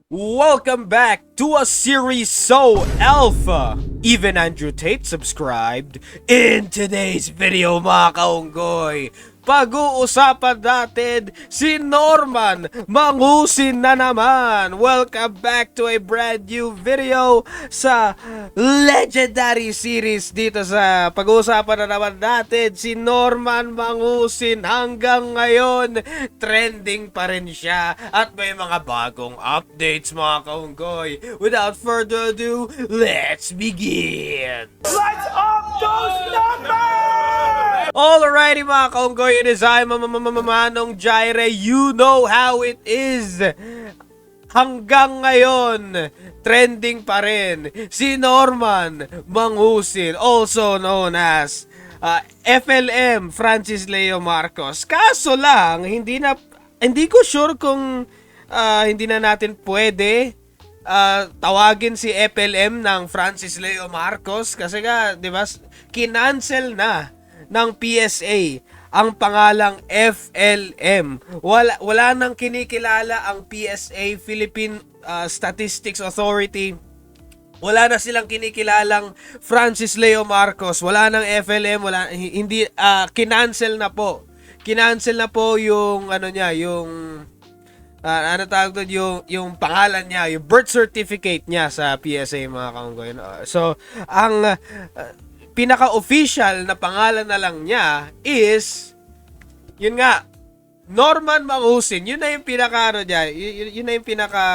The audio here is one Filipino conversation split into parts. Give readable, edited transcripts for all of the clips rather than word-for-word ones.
Welcome back to a series so alpha. Even Andrew Tate subscribed. In today's video mga kaunggoy, pag-uusapan natin si Norman Mangusin na naman. Welcome back to a brand new video sa legendary series dito sa pag-uusapan na naman natin si Norman Mangusin. Hanggang ngayon, trending pa rin siya at may mga bagong updates mga kaunggoy. Without further ado, let's begin! Let's up those numbers! Alrighty mga kaunggoy, it is I, Manong Jaire. You know how it is. Hanggang ngayon, trending pa rin si Norman Mangusin, also known as FLM Francis Leo Marcos. Kaso lang, hindi ko sure kung hindi na natin pwede tawagin si FLM ng Francis Leo Marcos kasi nga, 'di ba, kinancel na ng PSA ang pangalang FLM. Wala nang kinikilala ang PSA, Philippine Statistics Authority. Wala na silang kinikilalang Francis Leo Marcos. Wala nang FLM, hindi kinancel na po. Kinancel na po yung ano niya, yung ano tawag doon, yung pangalan niya, yung birth certificate niya sa PSA mga kaunggoy. So, ang pinaka-official na pangalan na lang niya is, yun nga, Norman Mangusin. Yun na yung pinaka, ano niya, yun na yung pinaka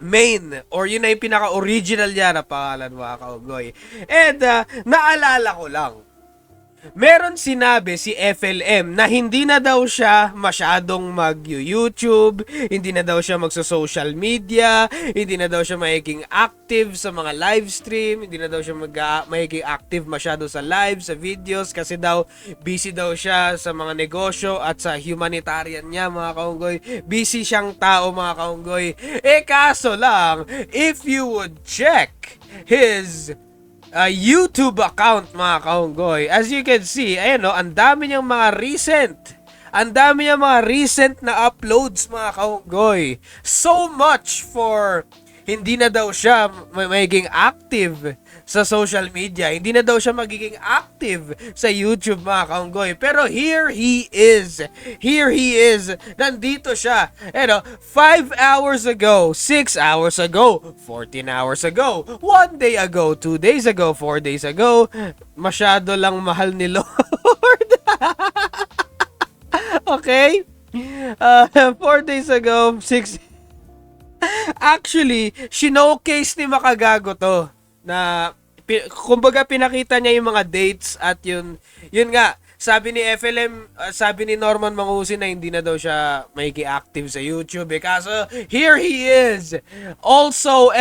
main, or yun na yung pinaka-original niya na pangalan mga kaunggoy. And, naalala ko lang, meron sinabi si FLM na hindi na daw siya masyadong mag-YouTube, hindi na daw siya magso-social media, hindi na daw siya magiging active sa mga live stream, hindi na daw siya magiging active masyado sa live, sa videos, kasi daw busy daw siya sa mga negosyo at sa humanitarian niya mga kaunggoy. Busy siyang tao mga kaunggoy. Kaso lang, if you would check his YouTube account mga kaunggoy, as you can see, ayan o, ang dami niyang mga recent na uploads mga kaunggoy. So much for hindi na daw siya magiging active sa social media, hindi na daw siya magiging active sa YouTube mga kaunggoy. Pero here he is, nandito siya, 5 hours ago, 6 hours ago, 14 hours ago, 1 day ago, 2 days ago, 4 days ago. Masyado lang mahal ni Lord. Okay, 4 days ago, 6. Actually, showcase ni Makagago to na kumbaga pinakita niya yung mga dates at yun nga, sabi ni FLM, sabi ni Norman Mangusin na hindi na daw siya active sa YouTube kaso here he is. Also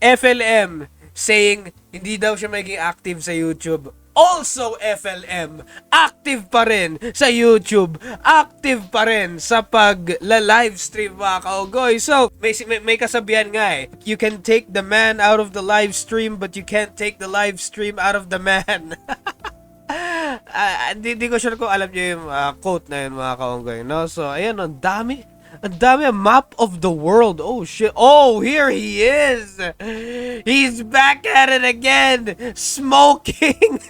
FLM saying hindi daw siya active sa YouTube. Also, FLM, active pa rin sa YouTube, active pa rin sa pag-livestream mga kaunggoy. So, may kasabihan nga you can take the man out of the live stream but you can't take the live stream out of the man. Hindi ko sure kung alam niyo yung quote na yun mga kaunggoy, no? So, ayan, ang dami, map of the world. Oh shit. Oh, here he is. He's back at it again. Smoking.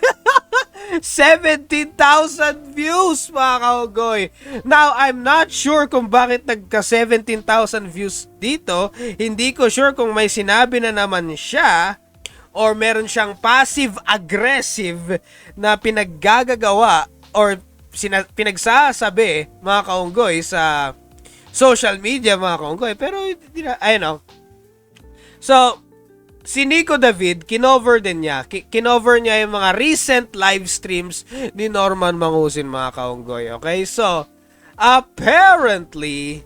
17,000 views mga kaunggoy. Now, I'm not sure kung bakit nagka 17,000 views dito. Hindi ko sure kung may sinabi na naman siya or meron siyang passive-aggressive na pinaggagawa or pinagsasabi mga kaunggoy sa social media mga kaunggoy. Pero, I know. So, si Nico David, kinover niya yung mga recent live streams ni Norman Mangusin mga kaunggoy. Okay? So, apparently,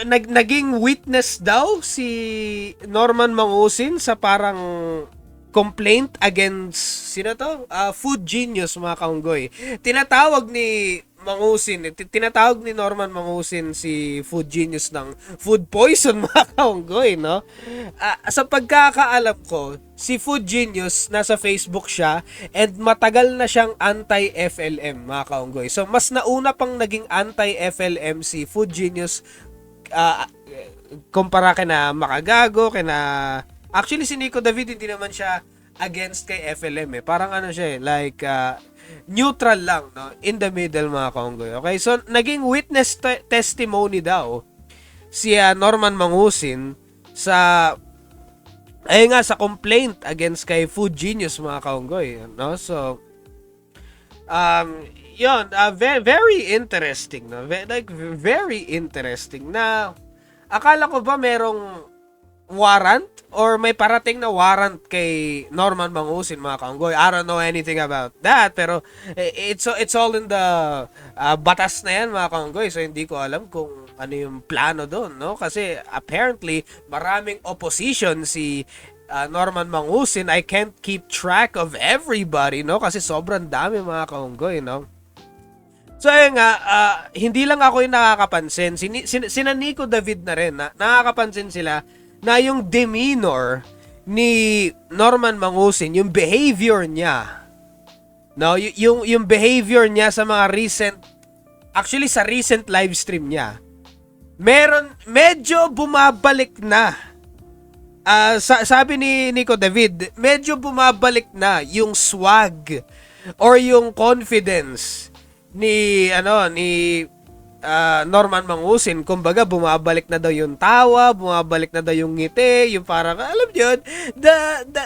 naging witness daw si Norman Mangusin sa parang complaint against, sino to? Food Genius mga kaunggoy. Tinatawag ni Norman Mangusin si Food Genius ng food poison mga kaunggoy, no? Sa pagkakaalam ko, si Food Genius nasa Facebook siya and matagal na siyang anti-FLM mga kaunggoy. So mas nauna pang naging anti-FLM si Food Genius kumpara kina Makagago, actually si Nico David hindi naman siya against kay FLM eh. Parang ano siya eh, like neutral lang, no? In the middle, mga kaunggoy. Okay, so naging witness testimony daw si Norman Mangusin sa sa complaint against kay Food Genius, mga kaunggoy, no? So yun, very, very interesting, no? Very interesting na akala ko ba merong warrant or may parating na warrant kay Norman Mangusin, mga kaunggoy. I don't know anything about that, pero it's all in the batas na yan, mga kaunggoy. So hindi ko alam kung ano yung plano doon, no? Kasi apparently maraming opposition si Norman Mangusin. I can't keep track of everybody, no? Kasi sobrang dami, mga kaunggoy, no? So ayun nga, hindi lang ako yung nakakapansin. Sina Nico David na rin, nakakapansin sila na yung demeanor ni Norman Mangusin, yung behavior niya, no, yung behavior niya sa mga recent live stream niya, medyo bumabalik na. Sabi ni Nico David, medyo bumabalik na yung swag or yung confidence ni Norman Mangusin. Kumbaga bumabalik na daw yung tawa, bumabalik na daw yung ngiti, yung parang alam niyo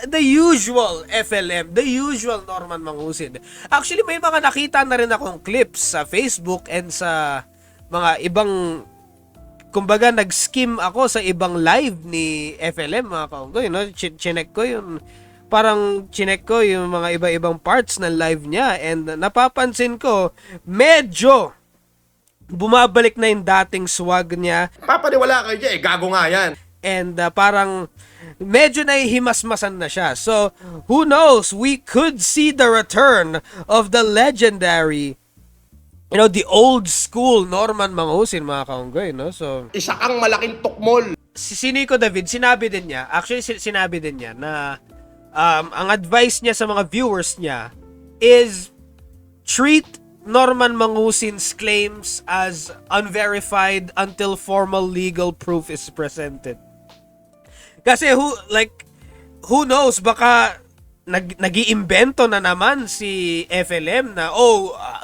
the usual FLM, the usual Norman Mangusin. Actually may mga nakita na rin akong clips sa Facebook and sa mga ibang, kumbaga nag-skim ako sa ibang live ni FLM, mga kaunggoy, no? Chinek ko yung mga iba-ibang parts ng live niya and napapansin ko medyo bumabalik na yung dating swag niya. Papaniwala kayo dyan, gago nga yan. And parang medyo nahihimasmasan na siya. So, who knows? We could see the return of the legendary, the old school Norman Mangusin, mga kaunggoy, no? So, Isa kang malaking tukmol. si Nico David, sinabi din niya na ang advice niya sa mga viewers niya is treat Norman Mangusin's claims as unverified until formal legal proof is presented. Kasi who knows, baka nag-iimbento na naman si FLM na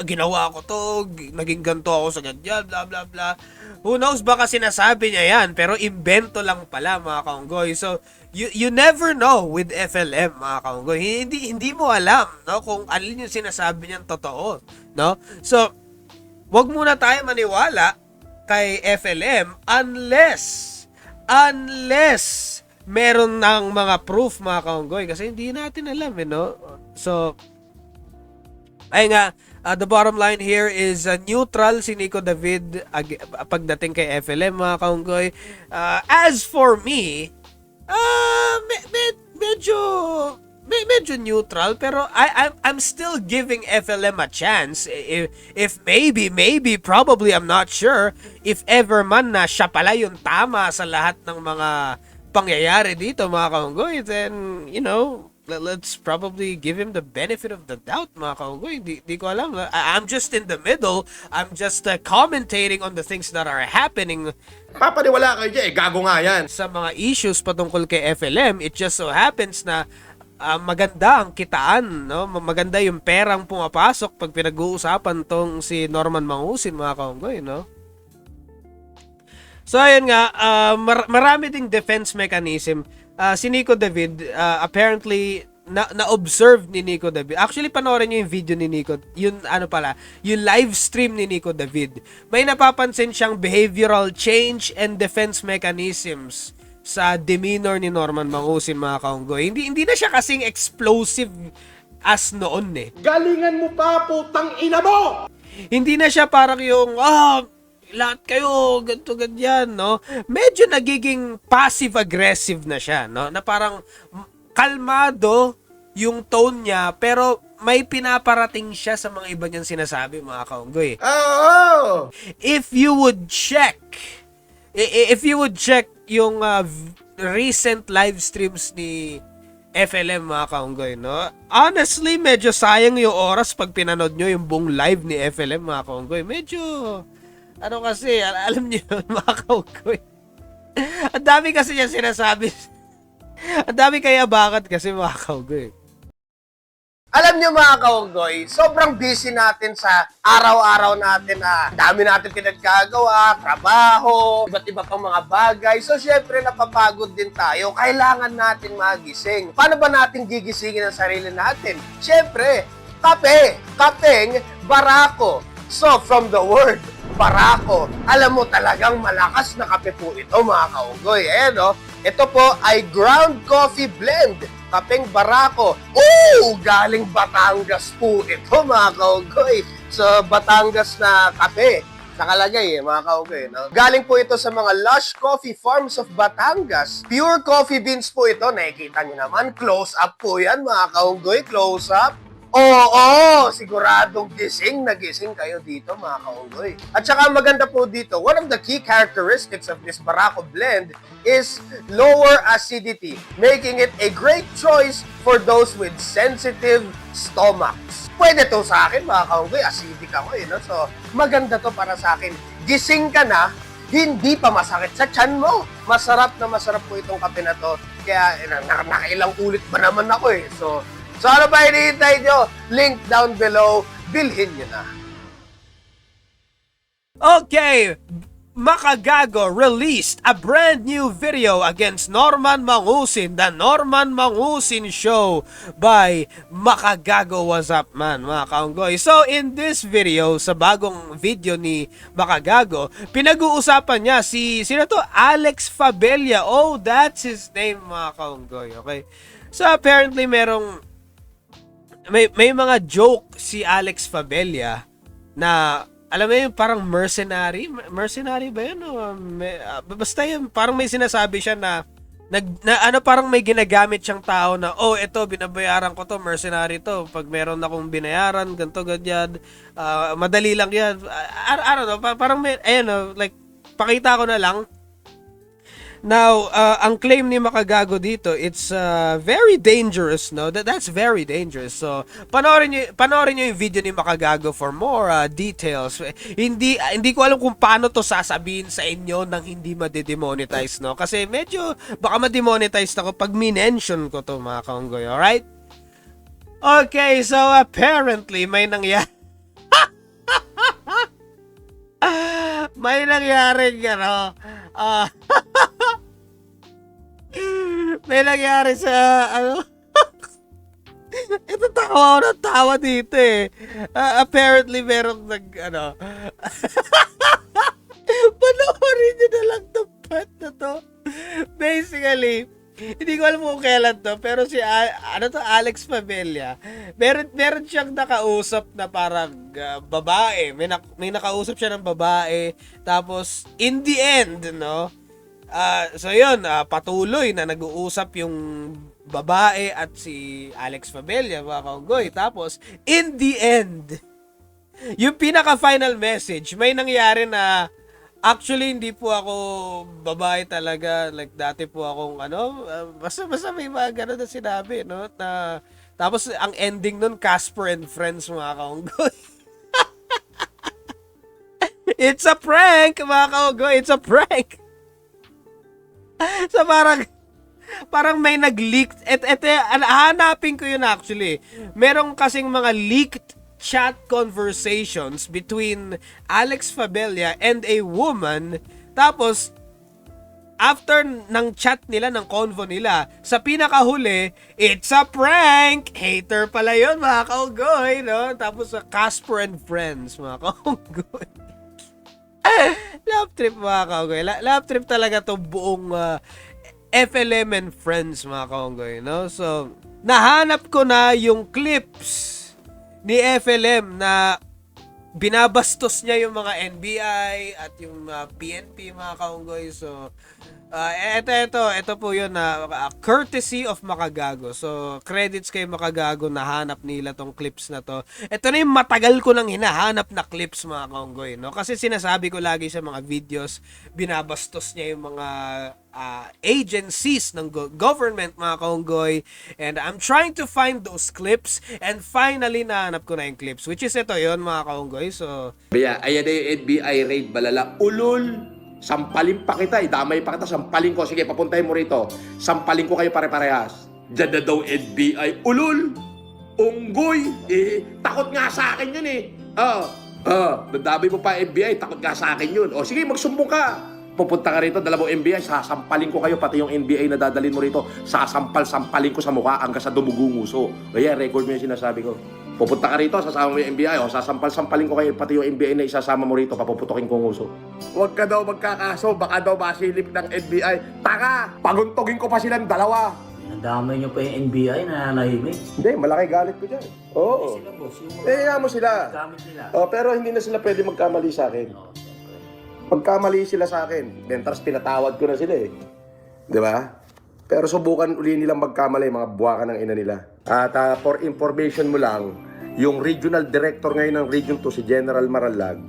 ginawa ko to, naging ganto ako sa ganyan, bla bla bla. Who knows, baka sinasabi niya yan pero imbento lang pala, mga kaunggoy. So you never know with FLM, mga kaunggoy. Hindi mo alam, no, kung alin yung sinasabi niyang totoo, no? So wag muna tayo maniwala kay FLM unless meron ng mga proof, mga kaunggoy, kasi hindi natin alam, no? So ay nga, the bottom line here is neutral si Nico David pagdating kay FLM, mga kaunggoy. As for me, medyo neutral, pero I'm still giving FLM a chance. If maybe, probably, I'm not sure, if ever man na siya pala yung tama sa lahat ng mga pangyayari dito, mga kaunggoy, then, let's probably give him the benefit of the doubt, mga kaunggoy. Di ko alam. I'm just in the middle. I'm just commentating on the things that are happening. Papaniwala kayo dyan, gago nga yan. Sa mga issues patungkol kay FLM, it just so happens na maganda ang kitaan, no? Maganda yung perang pumapasok pag pinag-uusapan tong si Norman Mangusin, mga kaunggoy, no? So ayun nga, marami ding defense mechanism. Si Nico David, apparently na-observe ni Nico David. Actually, panoorin niyo yung video ni Nico, yung live stream ni Nico David. May napapansin siyang behavioral change and defense mechanisms sa demeanor ni Norman Mangusin, mga kaunggoy. Hindi na siya kasing explosive as noon eh. Galingan mo pa, putang ina mo! Hindi na siya parang yung, lahat kayo, ganito, ganyan, no? Medyo nagiging passive-aggressive na siya, no? Na parang kalmado yung tone niya, pero may pinaparating siya sa mga iba niyang sinasabi, mga kaunggoy. Oo! If you would check yung recent live streams ni FLM, mga kaunggoy, no? Honestly, medyo sayang yung oras pag pinanood nyo yung buong live ni FLM, mga kaunggoy. Ano kasi, alam niyo yun, mga kaunggoy. Ang dami kasi niya sinasabi. Ang dami kaya bakit kasi, mga kaunggoy. Alam nyo mga kaunggoy, sobrang busy natin sa araw-araw natin na dami natin pinagkagawa, trabaho, iba't iba pang mga bagay. So syempre napapagod din tayo, kailangan natin magising. Paano ba natin gigisingin ang sarili natin? Syempre, kape, kapeng barako. So from the word barako, alam mo talagang malakas na kape po ito mga kaunggoy. Ayan o, ito po ay ground coffee blend. Kapeng barako. Galing Batangas po ito mga kaunggoy. So, Batangas na kape. Nakalagay mga kaunggoy. No? Galing po ito sa mga Lush Coffee Farms of Batangas. Pure coffee beans po ito. Nakikita nyo naman. Close up po yan mga kaunggoy. Close up. Oo, siguradong gising na gising kayo dito mga kaunggoy. At saka maganda po dito, one of the key characteristics of this Barako blend is lower acidity, making it a great choice for those with sensitive stomachs. Pwede to sa akin mga kaunggoy, acidic ako no? So maganda to para sa akin. Gising ka na, hindi pa masakit sa tiyan mo. Masarap na masarap po itong kape na to. Kaya nakailang ulit ba naman ako So ano ba hinihintay nyo? Link down below. Bilhin nyo na. Okay, Makagago released a brand new video against Norman Mangusin, The Norman Mangusin Show by Makagago. What's up man, mga kaunggoy? So in this video, sa bagong video ni Makagago, pinag-uusapan niya sino to? Alex Fabella. Oh, that's his name mga kaunggoy. Okay. So apparently may mga joke si Alex Fabella na alam mo yung parang mercenary ba yun? Basta yun, parang may sinasabi siya na parang may ginagamit siyang tao na eto binabayaran ko to, mercenary to, pag meron akong binayaran ganto ganyan, madali lang yan. I don't know, parang may like pakita ko na lang. Now, ang claim ni Makagago dito, it's very dangerous, no? That's very dangerous. So, panoorin niyo yung video ni Makagago for more details. Hindi ko alam kung paano to sasabihin sa inyo nang hindi ma-demonetize, no? Kasi medyo baka ma-demonetize ako pag minention ko to, mga kaunggoy, alright? Okay, so apparently may nangyari. May nangyari may nangyari sa ito, tawa ako ng tawa dito apparently merong panoorin nyo na lang itong part na to. Basically, hindi ko alam kung kailan to, pero si Alex Fabella, meron siyang nakausap na parang babae. May nakausap siya ng babae, tapos in the end, no? So yun, patuloy na nag-uusap yung babae at si Alex Fabella, mga kaunggoy. Tapos, in the end, yung pinaka-final message, may nangyari na actually hindi po ako babae talaga. Like dati po akong basta may mga gano'n na sinabi, no? Tapos ang ending nun, Casper and Friends, mga kaunggoy. It's a prank, mga kaunggoy. It's a prank. So parang may nag-leak. Hanapin ko yun actually. Merong kasing mga leaked chat conversations between Alex Fabella and a woman. Tapos, after ng chat nila, ng convo nila, sa pinakahuli, it's a prank! Hater pala yun, mga kaunggoy, no? Tapos sa Casper and Friends, mga kaunggoy. Love trip, mga kaunggoy. Love trip talaga to buong FLM and Friends, mga kaunggoy, no? So, nahanap ko na yung clips ni FLM na binabastos niya yung mga NBI at yung PNP, mga kaunggoy. So, ito po yun courtesy of Makagago. So, credits kay Makagago, nahanap nila tong clips na to. Ito na yung matagal ko nang hinahanap na clips, mga kaunggoy, no? Kasi sinasabi ko lagi sa mga videos, binabastos niya yung mga agencies ng government, mga kaunggoy. And I'm trying to find those clips, and finally nahanap ko na yung clips, which is ito yun, mga kaunggoy. kaunggoy. So, Baya, ayan na yung NBI raid, balala. Ulol! Sampalin pa kita, idamay pa kita, sampalin ko. Sige, papuntahin mo rito. Sampalin ko kayo pare-parehas. Diyan na daw NBI. Ulol! Unggoy! Takot nga sa akin yun dadamay mo pa NBI, takot nga sa akin yun. O sige, magsumbong ka. Pupunta ka rito, dala mo NBI, sasampalin ko kayo, pati yung NBI na dadalhin mo rito, sasampal-sampalin ko sa mukha hanggang sa dumugunguso. Kaya, record mo yung sinasabi ko. Pupunta ka rito, sasama mo yung NBI, o sasampal-sampalin ko kayo, pati yung NBI na isasama mo rito, papuputokin ko nguso. Huwag ka daw magkakaso, baka daw masilip ng NBI. Taka! Paguntogin ko pa silang dalawa. Nadamay nyo pa yung NBI na nanahimik. Hindi, malaki galit ko dyan. Oo. Sila boss, yung Mo sila. gamit nila. Pero hindi na sila pwede magkamali sa akin. Oo, siyempre. Pagkamali sila sa akin, mentors pinatawad ko na sila eh. Di ba? Pero subukan uli nilang magkamali, mga buwakan ng ina nila. At for information mo lang, yung regional director ngayon ng Region 2, si General Maralag,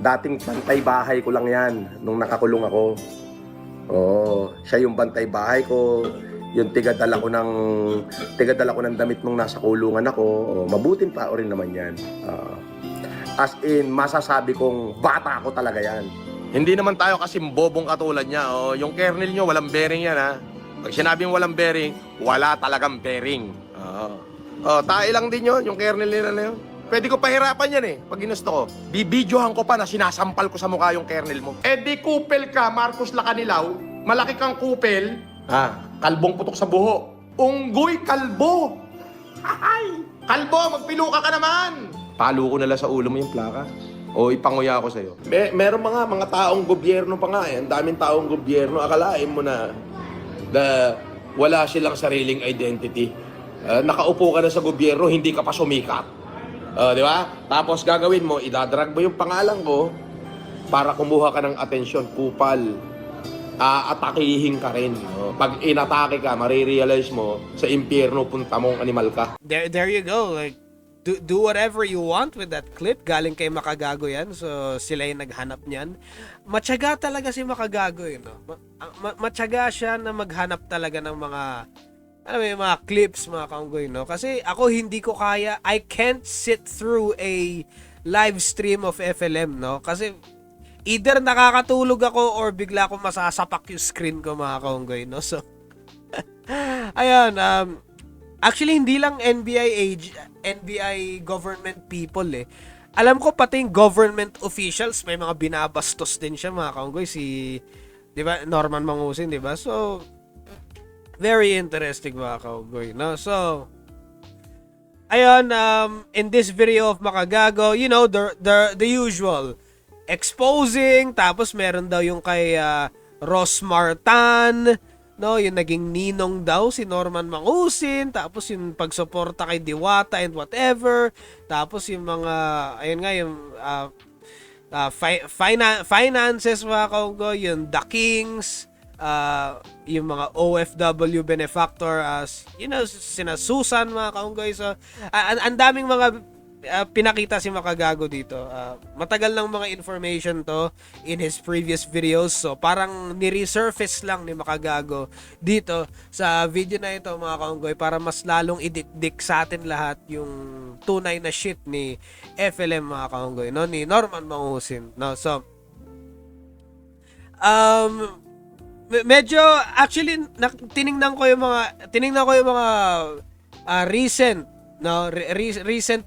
dating bantay bahay ko lang yan nung nakakulong ako. Oo, siya yung bantay bahay ko, yung tigadala ko ng damit nung nasa kulungan ako. Mabuting tao rin naman yan. As in, masasabi kong bata ko talaga yan. Hindi naman tayo kasi bobong katulad niya. Yung kernel nyo, walang bearing yan ha. Pag sinabing walang bearing, wala talagang bearing. Tae lang din yun, yung kernel nila na yun. Pwede ko pahirapan yan eh, pag ginusto ko. Bibidyohan ko pa na sinasampal ko sa mukha yung kernel mo. Di kupel ka, Marcos Lacanilaw. Malaki kang kupel. Kalbong putok sa buho. Unggoy kalbo. Ay! Kalbo, magpiluka ka naman. Palo ko nila sa ulo mo yung plaka. O ipanguya ko sa'yo. Meron mga taong gobyerno pa nga eh. Ang daming taong gobyerno. Akalain mo na wala silang sariling identity. Nakaupo ka na sa gobyerno, hindi ka pa sumikat. Di ba? Tapos gagawin mo, idadrag mo yung pangalan ko para kumuha ka ng atensyon. Kupal. Atakihin ka rin. Pag inatake ka, marirealize mo, sa impyerno punta mong animal ka. there you go. Like, do whatever you want with that clip. Galing kay Makagago yan. So, sila yung naghanap niyan. Matyaga talaga si Makagago, matyaga siya na maghanap talaga ng mga, yung mga clips, mga kaunggoy, Kasi ako hindi ko kaya, I can't sit through a live stream of FLM, Kasi either nakakatulog ako or bigla akong masasapak yung screen ko, mga kaunggoy, So, ayun, actually, hindi lang NBI government people Alam ko pati yung government officials, may mga binabastos din siya, mga kaunggoy. Di ba, Norman Mangusin, di ba? So, very interesting, mga kaunggoy, So, ayun, in this video of Makagago, the usual. Exposing, tapos meron daw yung kay Ross Martan, yung naging ninong daw si Norman Mangusin, tapos yung pagsuporta kay Diwata and whatever, tapos yung mga, ayun nga, yung finances, mga kaunggoy, yung The Kings, yung mga OFW benefactor, sina Susan, mga kaunggoy. So, ang daming mga pinakita si Makagago dito. Matagal ng mga information to in his previous videos. So, parang ni-resurface lang ni Makagago dito sa video na ito, mga kaunggoy, para mas lalong idikdik sa atin lahat yung tunay na shit ni FLM, mga kaunggoy, ni Norman Mangusin. So, medyo, actually, tiningnan ko yung mga recent, recent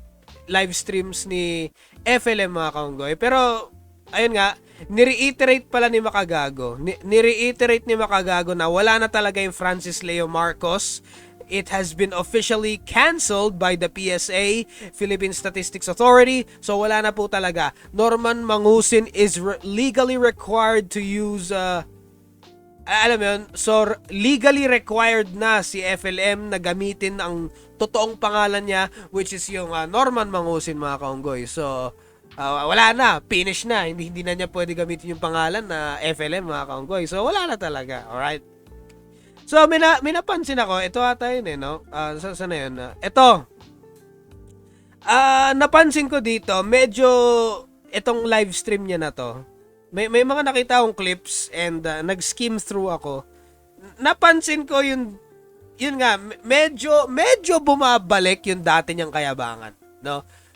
live streams ni FLM, mga kaunggoy. Pero, ayun nga, ni-reiterate pala ni Makagago. Ni-reiterate ni Makagago na wala na talaga yung Francis Leo Marcos. It has been officially canceled by the PSA, Philippine Statistics Authority. So, wala na po talaga. Norman Mangusin is legally required to use alam mo yun, so legally required na si FLM na gamitin ang totoong pangalan niya, which is yung Norman Mangusin, mga kaunggoy. So, wala na, finish na, hindi na niya pwede gamitin yung pangalan na FLM, mga kaunggoy. So, wala na talaga, alright? So, may napansin ako, ito ata yun saan na yun? Ito, napansin ko dito, medyo, itong live stream niya na to, may mga nakita akong clips and nag-skim through ako. Napansin ko yun nga, medyo bumabalik yung dati niyang kayabangan,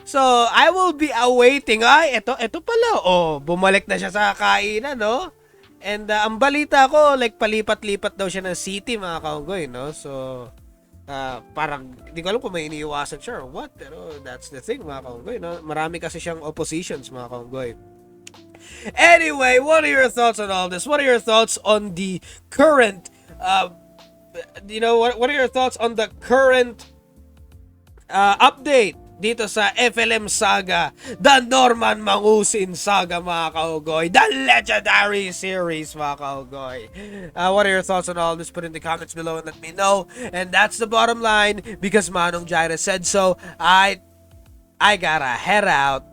So, I will be awaiting. Ay, ito pala. Oh, bumalik na siya sa kainan, no? And ang balita ko, like, palipat-lipat daw siya ng city, mga kaunggoy, no? So, parang, hindi ko alam kung may iniiwasan siya or what, pero that's the thing, mga kaunggoy, no? Marami kasi siyang oppositions, mga kaunggoy. Anyway, what are your thoughts on all this? What are your thoughts on the current, what are your thoughts on the current update dito sa FLM Saga, the Norman Mangusin Saga, mga kaugoy, the legendary series, mga kaugoy. What are your thoughts on all this? Put in the comments below and let me know. And that's the bottom line, because Manong Jaira said so. I gotta head out.